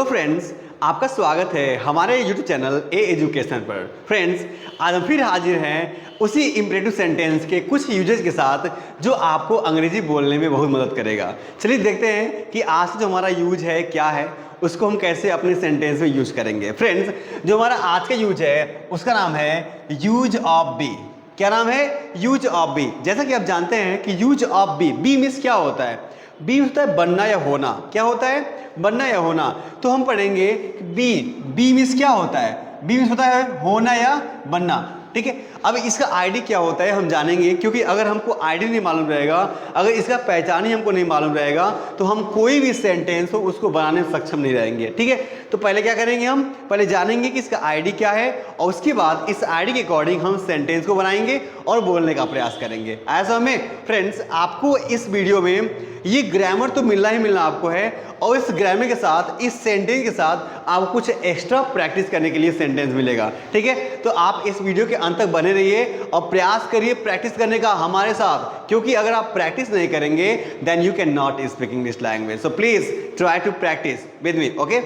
Hello friends, आपका स्वागत है हमारे यूट्यूब चैनल ए एजुकेशन पर। फ्रेंड्स, आज हम फिर हाजिर हैं उसी इम्परेटिव सेंटेंस के कुछ यूजेस के साथ जो आपको अंग्रेजी बोलने में बहुत मदद करेगा। चलिए देखते हैं कि आज से जो हमारा यूज है क्या है, उसको हम कैसे अपने सेंटेंस में यूज करेंगे। फ्रेंड्स, जो हमारा आज का यूज है उसका नाम है यूज ऑफ बी। क्या नाम है? Use of be. जैसा कि आप जानते हैं कि use of be, be means क्या होता है? बी होता है बनना या होना। क्या होता है? बनना या होना। तो हम पढ़ेंगे बी, बी मीन्स क्या होता है? बी मीन्स होता है होना या बनना। ठीक है, अब इसका आईडी क्या होता है हम जानेंगे, क्योंकि अगर हमको आईडी नहीं मालूम रहेगा, अगर इसका पहचान ही हमको नहीं मालूम रहेगा, तो हम कोई भी सेंटेंस हो उसको बनाने में सक्षम नहीं रहेंगे। ठीक है, तो पहले क्या करेंगे, हम पहले जानेंगे कि इसका आईडी क्या है और उसके बाद इस आईडी के अकॉर्डिंग हम सेंटेंस को बनाएंगे और बोलने का प्रयास करेंगे। ऐसा में फ्रेंड्स, आपको इस वीडियो में ये ग्रामर तो मिलना ही मिलना आपको है, और इस ग्रामर के साथ, इस सेंटेंस के साथ आपको कुछ एक्स्ट्रा प्रैक्टिस करने के लिए सेंटेंस मिलेगा। ठीक है, तो आप इस वीडियो के अंत तक बने रहिए और प्रयास करिए प्रैक्टिस करने का हमारे साथ, क्योंकि अगर आप प्रैक्टिस नहीं करेंगे then you can not speak English language. So please try to practice with me. Okay,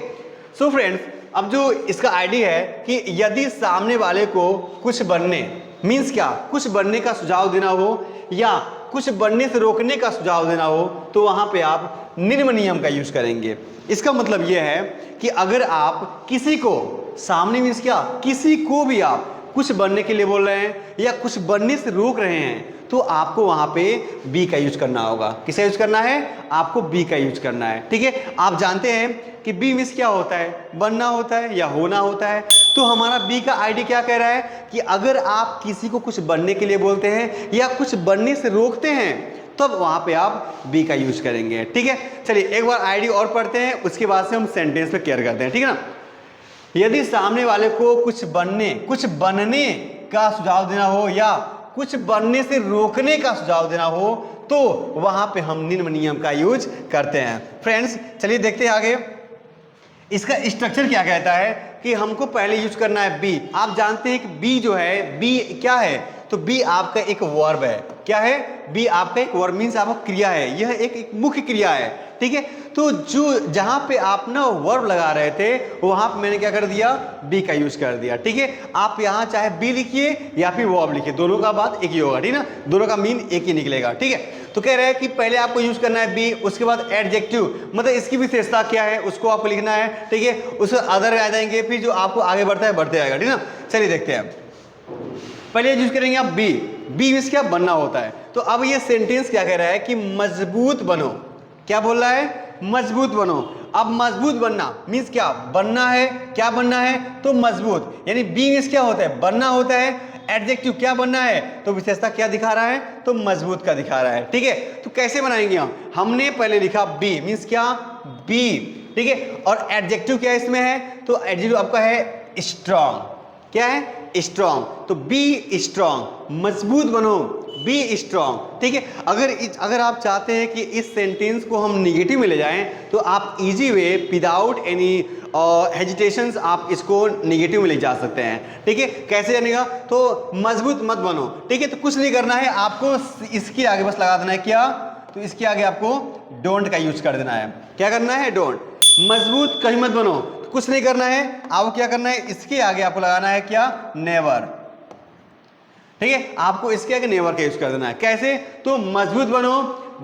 so friends, अब जो इसका आइडिया है कि यदि सामने वाले को कुछ बनने मीन्स क्या, कुछ बनने का सुझाव देना हो या कुछ बनने से रोकने का सुझाव देना हो, तो वहां पे आप निम्न नियम का यूज करेंगे। इसका मतलब यह है कि अगर आप किसी को, सामने मीन्स क्या, किसी को भी आप कुछ बनने के लिए बोल रहे हैं या कुछ बनने से रोक रहे हैं, तो आपको वहां पे बी का यूज करना होगा। किसे यूज करना है? आपको बी का यूज करना है। ठीक है, आप जानते हैं कि बी मीन्स क्या होता है? बनना होता है या होना होता है। तो हमारा बी का आईडी क्या कह रहा है कि अगर आप किसी को कुछ बनने के लिए बोलते हैं या कुछ बनने से रोकते हैं, तब वहां पे आप बी का यूज करेंगे। ठीक है, चलिए एक बार आईडी और पढ़ते हैं, उसके बाद से हम सेंटेंस पे केयर करते हैं। ठीक है ना, यदि सामने वाले को कुछ बनने का सुझाव देना हो या कुछ बनने से रोकने का सुझाव देना हो, तो वहां पे हम निम्न नियम का यूज करते हैं। फ्रेंड्स, चलिए देखते हैं आगे इसका स्ट्रक्चर क्या कहता है कि हमको पहले यूज करना है बी। आप जानते हैं कि बी जो है, बी क्या है? तो बी आपका एक वर्ब है। क्या है? बी आपका एक वर्ब मीन्स आपका क्रिया है। यह एक मुख्य क्रिया है। ठीक है, तो जो जहां पे आप ना वर्ब लगा रहे थे, वहां पे मैंने क्या कर दिया? बी का यूज कर दिया। ठीक है, आप यहां चाहे बी लिखिए या फिर वर्ब लिखिए, दोनों का बात एक ही होगा। ठीक है ना, दोनों का मीन एक ही निकलेगा। ठीक है, तो कह रहे हैं कि पहले आपको यूज करना है बी, उसके बाद एडजेक्टिव, मतलब इसकी विशेषता क्या है उसको आपको लिखना है। ठीक है, उसके अदर आ जाएंगे, फिर जो आपको आगे बढ़ता है बढ़ते आएगा। ठीक है ना, चलिए देखते हैं। पहले यूज करेंगे आप बी। बी मीन्स क्या? बनना होता है। तो अब ये सेंटेंस क्या कह रहा है कि मजबूत बनो। क्या बोल रहा है? मजबूत बनो। अब मजबूत बनना मीन्स क्या? बनना है। क्या बनना है? तो मजबूत। यानी बी मीन्स क्या होता है? बनना होता है। एडजेक्टिव क्या बनना है? तो विशेषता क्या दिखा रहा है? तो मजबूत का दिखा रहा है। ठीक है, तो कैसे बनाएंगे हम? हमने पहले लिखा बी मीन्स क्या? बी। ठीक है, और एडजेक्टिव क्या इसमें है? तो एडजेक्टिव आपका है स्ट्रांग। क्या है? स्ट्रांग। तो बी स्ट्रांग, मजबूत बनो, बी स्ट्रांग। ठीक है, अगर आप चाहते हैं कि इस सेंटेंस को हम निगेटिव में ले जाएं, तो आप easy way without any hesitations आप इसको निगेटिव में ले जा सकते हैं। ठीक है, कैसे जानेगा? तो मजबूत मत बनो। ठीक है, तो कुछ नहीं करना है, आपको इसके आगे बस लगा देना है क्या? तो इसके आगे आपको डोंट का यूज कर देना है। क्या करना है? डोंट। मजबूत कहीं मत बनो, कुछ नहीं करना है, आपको क्या करना है? इसके आगे आपको लगाना है क्या? नेवर। ठीक है, आपको इसके आगे नेवर का यूज कर देना है। कैसे? तो मजबूत बनो,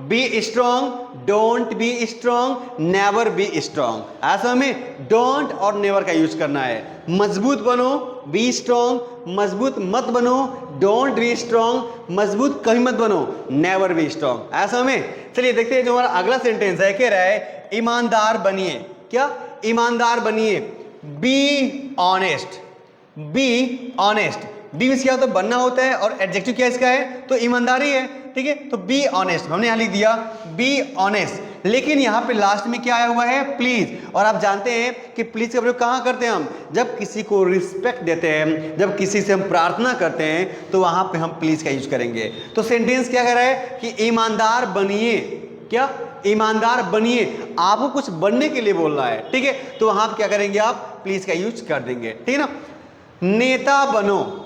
B strong, don't be strong, never be strong. ऐसा में डोंट और नेवर का यूज करना है। मजबूत बनो, बी स्ट्रांग, मजबूत मत बनो, डोंट बी स्ट्रांग, मजबूत कभी मत बनो, नेवर बी स्ट्रांग। ऐसा में चलिए देखते हैं जो हमारा अगला सेंटेंस है, कह रहा है ईमानदार बनिए। क्या? ईमानदार बनिए। Be honest. Be honest. Be means क्या होता है? बनना होता है, और एडजेक्टिव क्या इसका है? तो ईमानदारी है। ठीक है, तो बी ऑनेस्ट हमने यहां लिख दिया, बी ऑनेस्ट। लेकिन यहां पे लास्ट में क्या आया हुआ है? प्लीज। और आप जानते हैं कि प्लीज का प्रयोग कहां करते हैं हम? जब किसी को रिस्पेक्ट देते हैं, जब किसी से हम प्रार्थना करते हैं, तो वहां पे हम प्लीज का यूज करेंगे। तो सेंटेंस क्या कह रहा है कि ईमानदार बनिए। क्या? ईमानदार बनिए। आपको कुछ बनने के लिए बोल रहा है। ठीक है, तो वहां क्या करेंगे आप? प्लीज का यूज कर देंगे। ठीक है ना। नेता बनो।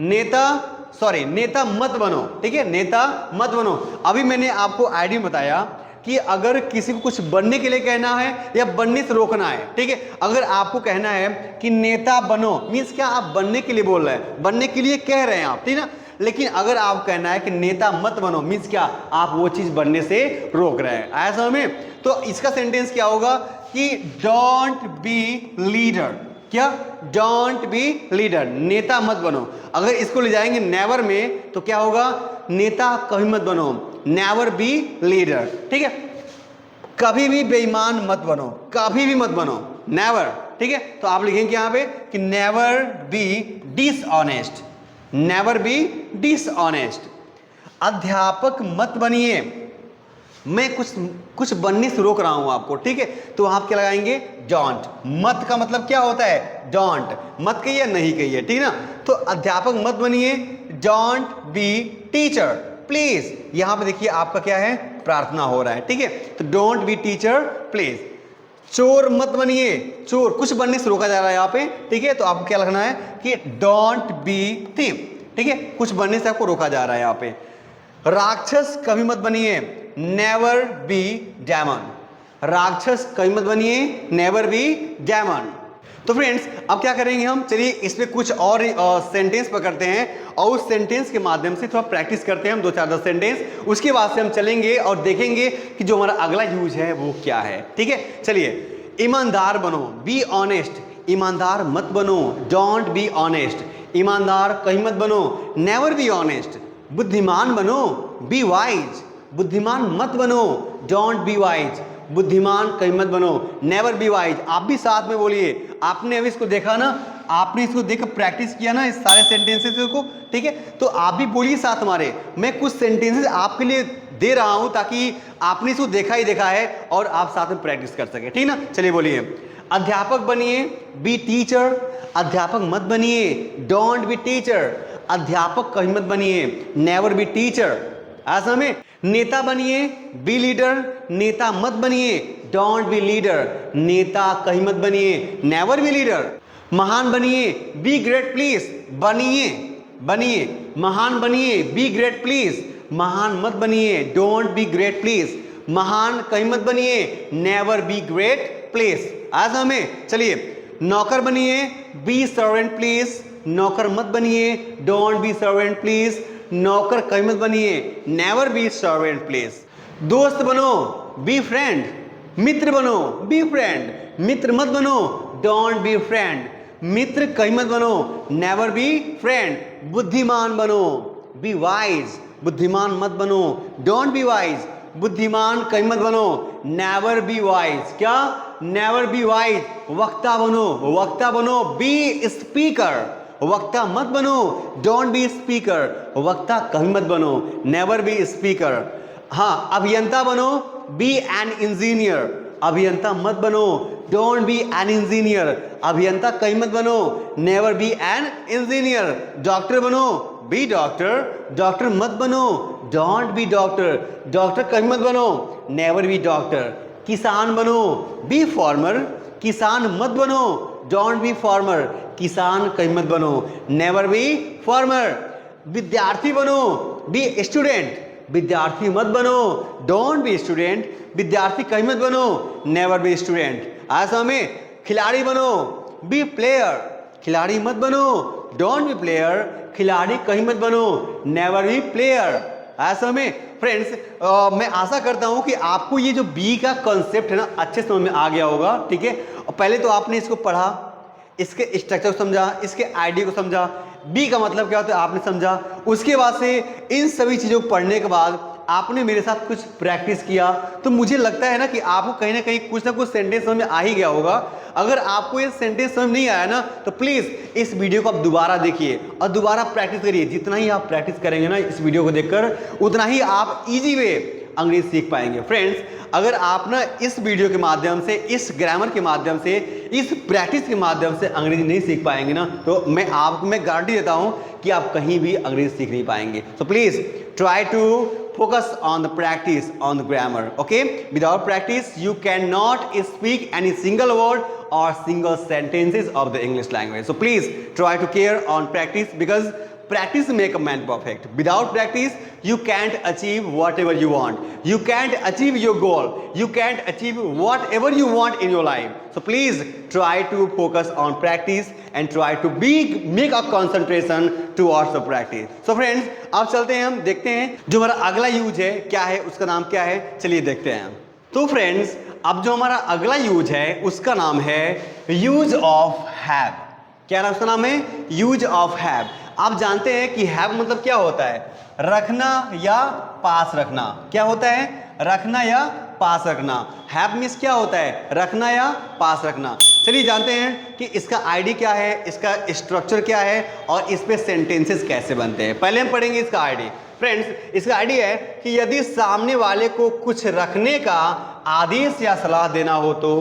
नेता मत बनो। ठीक है, नेता मत बनो। अभी मैंने आपको आईडी बताया कि अगर किसी को कुछ बनने के लिए कहना है या बनने से रोकना है, ठीक है। अगर आपको कहना है कि नेता बनो, मीन्स क्या, आप बनने के लिए बोल रहे हैं, बनने के लिए कह रहे हैं आप, ठीक है ना। लेकिन अगर आप कहना है कि नेता मत बनो, मीन्स क्या, आप वो चीज बनने से रोक रहे हैं। आया समझ में? तो इसका सेंटेंस क्या होगा कि डोंट बी लीडर। क्या? डोंट बी लीडर, नेता मत बनो। अगर इसको ले जाएंगे नेवर में तो क्या होगा, नेता कभी मत बनो, नेवर बी लीडर, ठीक है। कभी भी बेईमान मत बनो, कभी भी मत बनो, नेवर, ठीक है। तो आप लिखेंगे यहां पे कि never be dishonest, never be dishonest. अध्यापक मत बनिए, मैं कुछ बनने से रोक रहा हूं आपको, ठीक है। तो आप क्या लगाएंगे, डोंट। मत का मतलब क्या होता है, डोंट, मत कहिए नहीं कहिए, ठीक है ना। तो अध्यापक मत बनिए, डोंट बी टीचर प्लीज। यहां पे देखिए आपका क्या है, प्रार्थना हो रहा है, ठीक है। तो डोंट बी टीचर प्लीज। चोर मत बनिए, चोर, कुछ बनने से रोका जा रहा है यहाँ पे, ठीक है। तो आपको क्या लिखना है कि डोंट बी थीफ, ठीक है, कुछ बनने से आपको रोका जा रहा है यहाँ पे। राक्षस कभी मत बनिए, नेवर बी डेमन, राक्षस कभी मत बनिए, नेवर बी डेमन। तो फ्रेंड्स अब क्या करेंगे हम, चलिए इसमें कुछ और सेंटेंस पकड़ते हैं और उस सेंटेंस के माध्यम से थोड़ा प्रैक्टिस करते हैं हम, 2-4-10 सेंटेंस। उसके बाद से हम चलेंगे और देखेंगे कि जो हमारा अगला यूज है वो क्या है, ठीक है। चलिए, ईमानदार बनो, बी ऑनेस्ट, ईमानदार मत बनो, डोंट बी ऑनेस्ट, ईमानदार कहीं मत बनो, नेवर बी ऑनेस्ट। बुद्धिमान बनो, बी वाइज, बुद्धिमान मत बनो, डोंट बी वाइज, बुद्धिमान कहीं मत बनो, नेवर बी वाइज। आप भी साथ में बोलिए, आपने अभी इसको देखा ना, आपने इसको देख प्रैक्टिस किया ना इस सारे सेंटेंसेस को, ठीक है। तो आप भी बोलिए साथ हमारे, मैं कुछ सेंटेंसेस आपके लिए दे रहा हूं ताकि आपने इसको देखा ही देखा है और आप साथ में प्रैक्टिस कर सके, ठीक ना। चलिए बोलिए, अध्यापक बनिए, बी टीचर, अध्यापक मत बनिए, डोंट बी टीचर, अध्यापक कहीं मत बनिए, नेवर बी टीचर। ऐसा में नेता बनिए, बी लीडर, नेता मत बनिए, डोंट बी लीडर, नेता कहीं मत बनिए, नेवर बी लीडर। महान बनिए, बी ग्रेट प्लीज, बनिए, बनिए, महान बनिए, बी ग्रेट प्लीज, महान मत बनिए, डोंट बी ग्रेट प्लीज, महान कहीं मत बनिए, नेवर बी ग्रेट प्लीज। ऐसा में चलिए, नौकर बनिए, बी सर्वेंट प्लीज, नौकर मत बनिए, डोंट बी सर्वेंट प्लीज, नौकर कभी मत बनिए, नेवर बी सर्वेंट प्लीज। दोस्त बनो, बी फ्रेंड, मित्र बनो, बी फ्रेंड, मित्र मत बनो, डोंट बी फ्रेंड, मित्र कभी मत बनो, नेवर बी फ्रेंड। बुद्धिमान बनो, बी वाइज, बुद्धिमान मत बनो, डोंट बी वाइज, बुद्धिमान कभी मत बनो, नेवर बी वाइज। क्या? Never be wise. वक्ता बनो, वक्ता बनो, बी स्पीकर, वक्ता मत बनो, डोंट बी स्पीकर, वक्ता कभी मत बनो, नेवर बी स्पीकर। हाँ, अभियंता बनो, बी एन इंजीनियर, अभियंता मत बनो, डोंट बी एन इंजीनियर, अभियंता कहीं मत बनो, never be an engineer. Doctor बनो, बी डॉक्टर, डॉक्टर मत बनो, डोंट बी डॉक्टर, डॉक्टर कहीं मत बनो, नेवर बी डॉक्टर। किसान बनो, बी फार्मर, किसान मत बनो, डोंट बी फार्मर, किसान कहीं मत बनो, नेवर बी फार्मर। विद्यार्थी बनो, बी स्टूडेंट, विद्यार्थी मत बनो, डोंट बी स्टूडेंट, विद्यार्थी कहीं मत बनो, नेवर बी स्टूडेंट। ऐसा में खिलाड़ी बनो, बी प्लेयर, खिलाड़ी मत बनो, डोंट बी प्लेयर, खिलाड़ी कहीं मत बनो, नेवर बी प्लेयर। ऐसा में फ्रेंड्स मैं आशा करता हूं कि आपको ये जो बी का कॉन्सेप्ट है ना अच्छे समझ में आ गया होगा, ठीक है। पहले तो आपने इसको पढ़ा, इसके स्ट्रक्चर को समझा, इसके आइडिया को समझा, बी का मतलब क्या होता है आपने समझा। उसके बाद से इन सभी चीज़ों को पढ़ने के बाद आपने मेरे साथ कुछ प्रैक्टिस किया, तो मुझे लगता है ना कि आपको कहीं ना कहीं कुछ ना कुछ सेंटेंस समझ में आ ही गया होगा। अगर आपको ये सेंटेंस समझ नहीं आया ना तो प्लीज़ इस वीडियो को आप दोबारा देखिए और दोबारा प्रैक्टिस करिए। जितना ही आप प्रैक्टिस करेंगे ना इस वीडियो को देखकर, उतना ही आप इजी वे अंग्रेजी सीख पाएंगे। फ्रेंड्स, अगर आप ना इस वीडियो के माध्यम से, इस ग्रामर के माध्यम से, इस प्रैक्टिस के माध्यम से अंग्रेजी नहीं सीख पाएंगे ना, तो मैं गारंटी देता हूं कि आप कहीं भी अंग्रेजी सीख नहीं पाएंगे। So please try to focus on the practice on the grammar, okay? Without practice you cannot speak any single word or single sentences of the English language. So please try to care on practice, because practice make a man perfect. Without practice, you can't achieve whatever you want. You can't achieve your goal. You can't achieve whatever you want in your life. So please try to focus on practice and try to make a concentration towards the practice. So friends, अब चलते हैं, हम देखते हैं जो हमारा अगला use है क्या है, उसका नाम क्या है, चलिए देखते हैं। तो फ्रेंड्स, अब जो हमारा अगला यूज है उसका नाम है यूज ऑफ हैव। क्या नाम, उसका नाम है यूज ऑफ हैव। आप जानते हैं कि हैव मतलब क्या होता है, रखना या पास रखना। क्या होता है, रखना या पास रखना। हैव मीन्स क्या होता है, रखना या पास रखना। चलिए जानते हैं कि इसका आईडी क्या है, इसका स्ट्रक्चर क्या है और इस पे सेंटेंसेस कैसे बनते हैं। पहले हम पढ़ेंगे इसका आईडी। फ्रेंड्स, इसका आईडी है कि यदि सामने वाले को कुछ रखने का आदेश या सलाह देना हो तो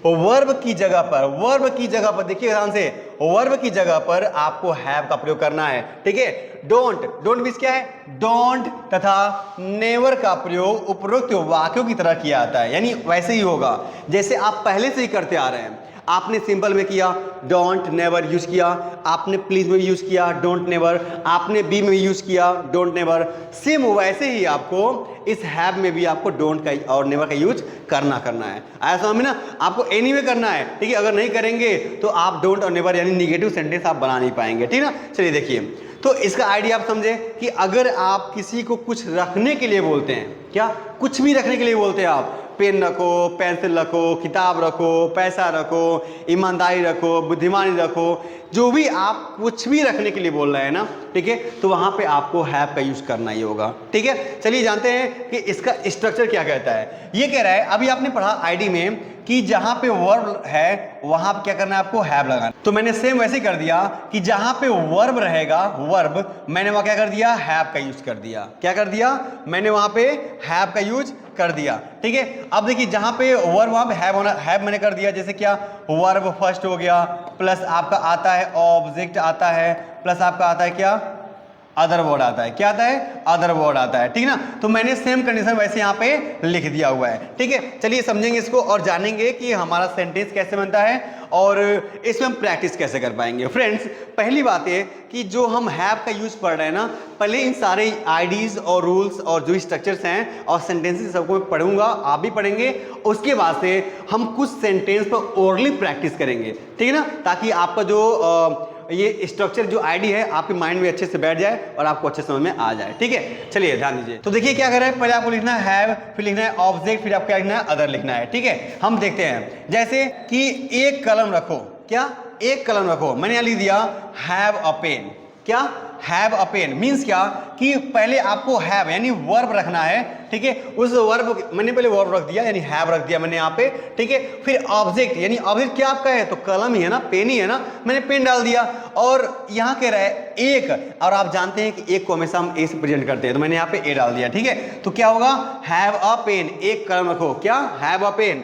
वर्ब की जगह पर देखिए ध्यान से, वर्ब की जगह पर आपको हैव का प्रयोग करना है। ठीक है, डोंट मींस क्या है, डोंट तथा नेवर का प्रयोग उपरोक्त वाक्यों की तरह किया जाता है। यानी वैसे ही होगा जैसे आप पहले से ही करते आ रहे हैं। आपने सिंपल में किया, डोंट नेवर यूज किया। आपने प्लीज में यूज किया, डोंट नेवर। आपने बी में यूज किया, डोंट नेवर। सेम वैसे ही आपको इस हैव में भी आपको डोंट का और नेवर का यूज करना है। आया समझ में ना, आपको एनीवे करना है। ठीक है, अगर नहीं करेंगे तो आप डोंट और नेवर यानी निगेटिव सेंटेंस आप बना नहीं पाएंगे। ठीक है ना, चलिए देखिए। तो इसका आइडिया आप समझे कि अगर आप किसी को कुछ रखने के लिए बोलते हैं, क्या कुछ भी रखने के लिए बोलते हैं, आप पेन रखो, पेंसिल रखो, किताब रखो, पैसा रखो, ईमानदारी रखो, बुद्धिमानी रखो, जो भी आप कुछ भी रखने के लिए बोल रहे हैं ना, ठीक है, तो वहां पे आपको हैव का यूज करना ही होगा। ठीक है, चलिए जानते हैं कि इसका स्ट्रक्चर क्या कहता है। ये कह रहा है, अभी आपने पढ़ा आईडी में कि जहां पे वर्ब है वहां पे क्या करना है, आपको हैव लगाना। तो मैंने सेम वैसे कर दिया कि जहां पे वर्ब रहेगा, वर्ब, मैंने वहां क्या कर दिया, हैव का यूज कर दिया। क्या कर दिया, मैंने वहां पे हैव का यूज कर दिया। ठीक है, अब देखिए जहां पे वर्ब वहां पे हैव मैंने कर दिया। जैसे क्या, वर्ब फर्स्ट हो गया, प्लस आपका आता है ऑब्जेक्ट आता है, प्लस आपका आता है क्या, अदर वर्ड आता है। क्या आता है, अदर वर्ड आता है। ठीक है ना, तो मैंने सेम कंडीशन वैसे यहाँ पे लिख दिया हुआ है। ठीक है, चलिए समझेंगे इसको और जानेंगे कि हमारा सेंटेंस कैसे बनता है और इसमें हम प्रैक्टिस कैसे कर पाएंगे। फ्रेंड्स, पहली बात है कि जो हम हैव का यूज पढ़ रहे हैं ना, पहले इन सारे आईडीज और रूल्स और जो स्ट्रक्चर्स हैं और सेंटेंसेस सबको मैं पढ़ूंगा, आप भी पढ़ेंगे। उसके बाद से हम कुछ सेंटेंस पर ओरली प्रैक्टिस करेंगे। ठीक है ना, ताकि आपका जो ये स्ट्रक्चर जो आईडी है आपके माइंड में अच्छे से बैठ जाए और आपको अच्छे समझ में आ जाए। ठीक है, चलिए ध्यान दीजिए। तो देखिए क्या कर रहे हैं, पहले आपको लिखना है हैव, फिर लिखना है ऑब्जेक्ट, फिर आपको क्या लिखना है, अदर लिखना है। ठीक है, हम देखते हैं। जैसे कि एक कलम रखो, क्या, एक कलम रखो, मैंने यहाँ लिख दिया हैव अ पेन। क्या, हैव अ पेन मीन्स क्या कि पहले आपको हैव यानी वर्ब रखना है। ठीक है, उस वर्ब मैंने पहले वर्ब रख दिया यानी हैव रख दिया मैंने यहाँ पे। ठीक है, फिर ऑब्जेक्ट यानी ऑब्जेक्ट क्या आपका है, तो कलम ही है ना, पेन ही है ना, मैंने पेन डाल दिया। और यहाँ कह रहा है एक, और आप जानते हैं कि एक को हमेशा हम ए से प्रेजेंट करते हैं, तो मैंने यहाँ पे ए डाल दिया। ठीक है, तो क्या होगा, हैव अ पेन, एक कलम रखो। क्या, हैव अ पेन।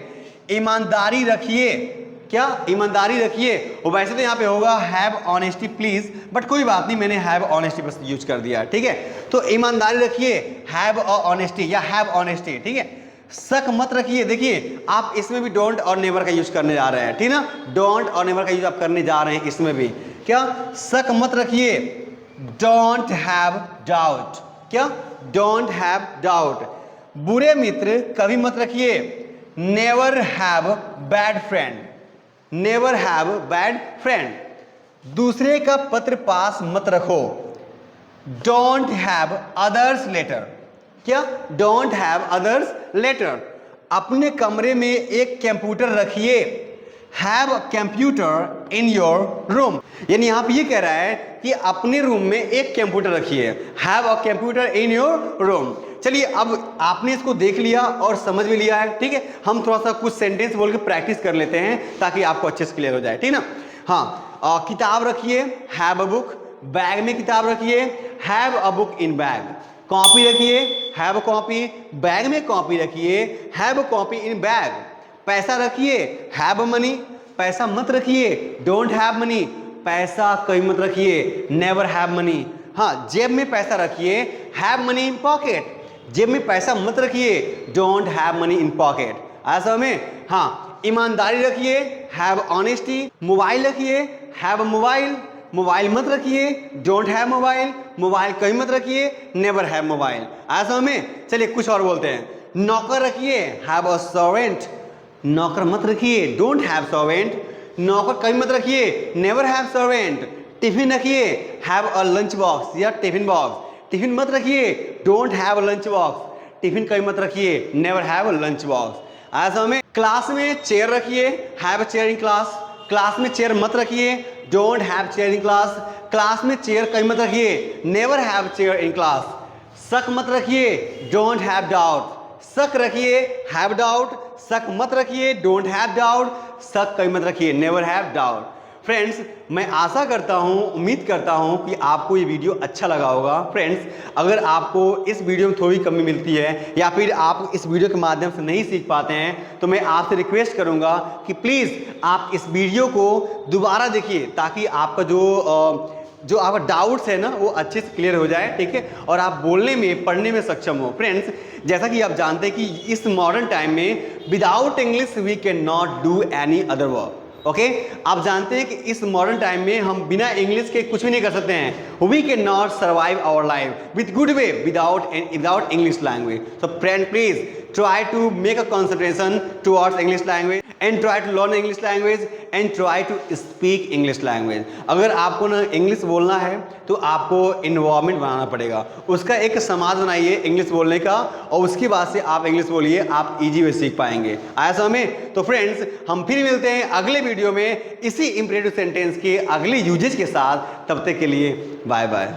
ईमानदारी रखिए, क्या, ईमानदारी रखिए। और वैसे तो यहाँ पे होगा हैव ऑनेस्टी प्लीज, बट कोई बात नहीं, मैंने हैव ऑनेस्टी बस यूज कर दिया। ठीक है, तो ईमानदारी रखिए, हैव ऑनेस्टी या हैव ऑनेस्टी। ठीक है, शक मत रखिए। देखिए आप इसमें भी डोंट और नेवर का यूज करने जा रहे हैं। ठीक है ना, डोंट और नेवर का यूज आप करने जा रहे हैं इसमें भी। क्या, शक मत रखिए, डोंट हैव डाउट। क्या, डोंट हैव डाउट। बुरे मित्र कभी मत रखिए, never have bad friend. Never have bad friend. दूसरे का पत्र पास मत रखो, डोंट हैव अदर्स लेटर। क्या, डोंट हैव अदर्स लेटर। अपने कमरे में एक कंप्यूटर रखिए, have computer in your room. यानी यहां पे ये कह रहा है कि अपने रूम में एक कंप्यूटर रखिए, have a computer in your room. चलिए अब आपने इसको देख लिया और समझ भी लिया है। ठीक है, हम थोड़ा सा कुछ सेंटेंस बोल के प्रैक्टिस कर लेते हैं ताकि आपको अच्छे से क्लियर हो जाए। ठीक ना, हाँ, किताब रखिए, हैव अ बुक। बैग में किताब रखिए, have a book in bag. Copy रखिए, हैव अ कॉपी। बैग में कॉपी रखिए, have a copy in bag. पैसा रखिए, हैव अ मनी। पैसा मत रखिए, डोंट हैव मनी। पैसा कहीं मत रखिए, नेवर हैव मनी। हाँ, जेब में पैसा रखिए, हैव मनी इन पॉकेट। जेब में पैसा मत रखिए, don't have money in pocket. ऐसा में, हाँ, ईमानदारी रखिए, हैव ऑनेस्टी। मोबाइल रखिए, हैव अ मोबाइल। मोबाइल मत रखिए, डोंट हैव मोबाइल। मोबाइल कभी मत रखिए, नेवर हैव मोबाइल। आया समझ में? चलिए कुछ और बोलते हैं। नौकर रखिए, हैव अ सर्वेंट। नौकर मत रखिए, डोंट हैव सर्वेंट। नौकर कभी मत रखिए, नेवर हैव सर्वेंट। टिफिन रखिए, हैव अ लंच बॉक्स या टिफिन बॉक्स। टिफिन मत रखिए, don't have a lunch box. Tiffin कभी मत रखिए, never have a lunch box. आया समझ में? क्लास में चेयर रखिए, have a chair in class. Class में चेयर मत रखिए, don't have chair in class. Class में चेयर कहीं मत रखिए, never have chair in class. शक मत रखिए, डोंट हैव डाउट। शक रखिए, हैव डाउट। शक मत रखिए, डोंट हैव डाउट। शक कहीं मत रखिए, नेवर हैव डाउट। फ्रेंड्स, मैं आशा करता हूं, उम्मीद करता हूं कि आपको ये वीडियो अच्छा लगा होगा। फ्रेंड्स, अगर आपको इस वीडियो में थोड़ी कमी मिलती है या फिर आप इस वीडियो के माध्यम से नहीं सीख पाते हैं तो मैं आपसे रिक्वेस्ट करूंगा कि प्लीज़ आप इस वीडियो को दोबारा देखिए, ताकि आपका जो आपका डाउट्स है ना वो अच्छे से क्लियर हो जाए, ठीक है, और आप बोलने में, पढ़ने में सक्षम हो। फ्रेंड्स, जैसा कि आप जानते हैं कि इस मॉडर्न टाइम में without English we can not do any other work. Okay, आप जानते हैं कि इस मॉडर्न टाइम में हम बिना इंग्लिश के कुछ भी नहीं कर सकते हैं। We can not survive our life with good way without English language. So friend, please try to make a concentration towards English language and try to learn English language and try to speak English language। अगर आपको ना English बोलना है तो आपको environment बनाना पड़ेगा, उसका एक समाज बनाइए इंग्लिश बोलने का, और उसके बाद से आप इंग्लिश बोलिए, आप इजी वे सीख पाएंगे। आया समझ में? तो फ्रेंड्स, हम फिर मिलते हैं अगले वीडियो में इसी इंपरेटिव सेंटेंस के अगले यूजेज के साथ। तब तक के लिए बाय बाय।